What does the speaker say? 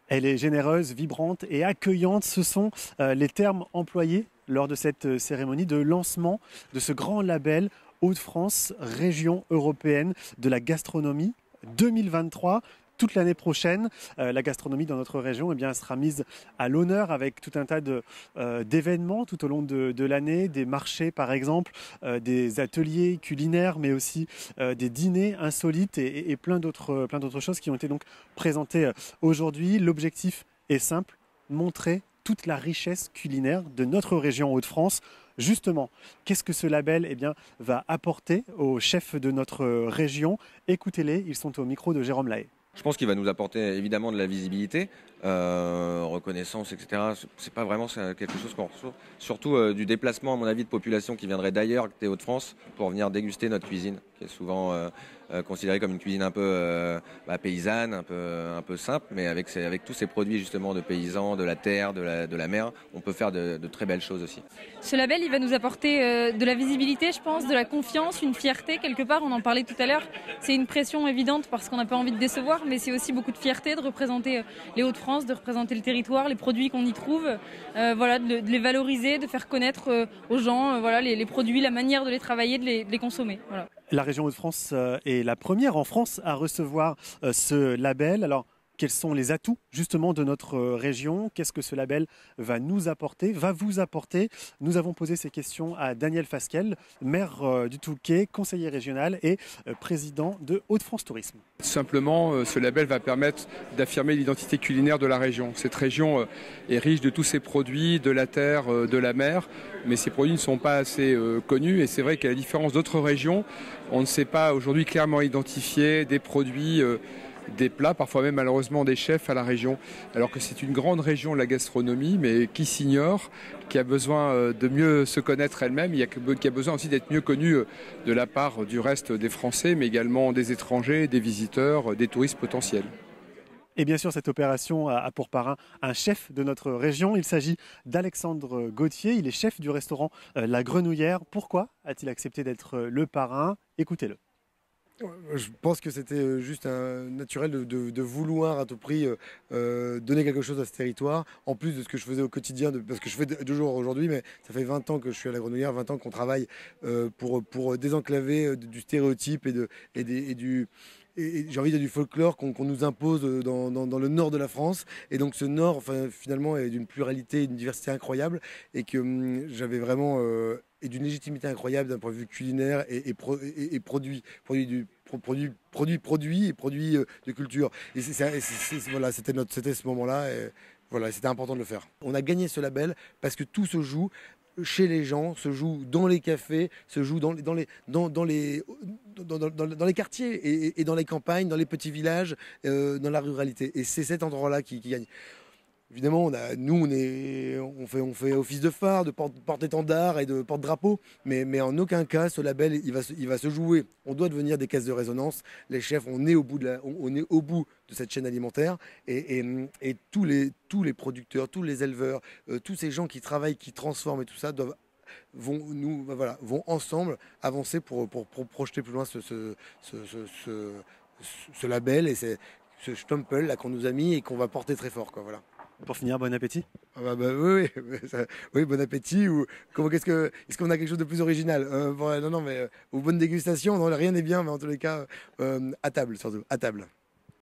Elle est généreuse, vibrante et accueillante. Ce sont les termes employés lors de cette cérémonie de lancement de ce grand label Hauts-de-France, région européenne de la gastronomie 2023. Toute l'année prochaine, la gastronomie dans notre région sera mise à l'honneur avec tout un tas d'événements tout au long de l'année, des marchés par exemple, des ateliers culinaires, mais aussi des dîners insolites et plein d'autres choses qui ont été donc présentées aujourd'hui. L'objectif est simple, montrer toute la richesse culinaire de notre région Hauts-de-France. Justement, qu'est-ce que ce label va apporter aux chefs de notre région? Écoutez-les, ils sont au micro de Jérôme Lahaye. Je pense qu'il va nous apporter évidemment de la visibilité, reconnaissance, etc. C'est pas vraiment quelque chose qu'on reçoit. Surtout du déplacement, à mon avis, de population qui viendrait d'ailleurs que des Hauts-de-France pour venir déguster notre cuisine, qui est souvent considérée comme une cuisine un peu paysanne, un peu simple, mais avec tous ces produits justement de paysans, de la terre, de la mer, on peut faire de très belles choses aussi. Ce label, il va nous apporter de la visibilité, je pense, de la confiance, une fierté quelque part. On en parlait tout à l'heure. C'est une pression évidente parce qu'on n'a pas envie de décevoir, mais c'est aussi beaucoup de fierté de représenter les Hauts-de-France, de représenter le territoire, les produits qu'on y trouve, de les valoriser, de faire connaître aux gens les produits, la manière de les travailler, de les consommer. Voilà. La région Hauts-de-France est la première en France à recevoir ce label. Alors, quels sont les atouts justement de notre région? Qu'est-ce que ce label va nous apporter, va vous apporter? Nous avons posé ces questions à Daniel Fasquelle, maire du Touquet, conseiller régional et président de Hauts-de-France Tourisme. Simplement, ce label va permettre d'affirmer l'identité culinaire de la région. Cette région est riche de tous ces produits, de la terre, de la mer, mais ces produits ne sont pas assez connus et c'est vrai qu'à la différence d'autres régions, on ne sait pas aujourd'hui clairement identifier des produits des plats, parfois même malheureusement des chefs à la région, alors que c'est une grande région de la gastronomie, mais qui s'ignore, qui a besoin de mieux se connaître elle-même, qui a besoin aussi d'être mieux connue de la part du reste des Français, mais également des étrangers, des visiteurs, des touristes potentiels. Et bien sûr, cette opération a pour parrain un chef de notre région. Il s'agit d'Alexandre Gauthier. Il est chef du restaurant La Grenouillère. Pourquoi a-t-il accepté d'être le parrain? Écoutez-le. Je pense que c'était juste naturel de vouloir à tout prix donner quelque chose à ce territoire, en plus de ce que je faisais au quotidien, parce que je fais 2 jours aujourd'hui, mais ça fait 20 ans que je suis à la Grenouillère, 20 ans qu'on travaille pour désenclaver du stéréotype et j'ai envie de dire du folklore qu'on nous impose dans le nord de la France. Et donc ce nord, finalement, est d'une pluralité et d'une diversité incroyable, et que j'avais vraiment et d'une légitimité incroyable d'un point de vue culinaire et produit de culture. Et voilà, c'était ce moment-là. Et voilà, c'était important de le faire. On a gagné ce label parce que tout se joue chez les gens, se joue dans les cafés, se joue dans les quartiers et dans les campagnes, dans les petits villages, dans la ruralité. Et c'est cet endroit-là qui gagne. Évidemment, on fait office de phare, de porte-étendard et de porte-drapeau, mais en aucun cas, ce label, il va se jouer. On doit devenir des caisses de résonance. Les chefs, on est au bout de cette chaîne alimentaire, et tous les producteurs, tous les éleveurs, tous ces gens qui travaillent, qui transforment et tout ça, vont ensemble avancer pour projeter plus loin ce label et ce stempel là qu'on nous a mis et qu'on va porter très fort, quoi, voilà. Pour finir, bon appétit. Oui, bon appétit. Est-ce qu'on a quelque chose de plus original? Non, mais ou bonne dégustation. Non, rien n'est bien, mais en tous les cas, à table surtout, à table.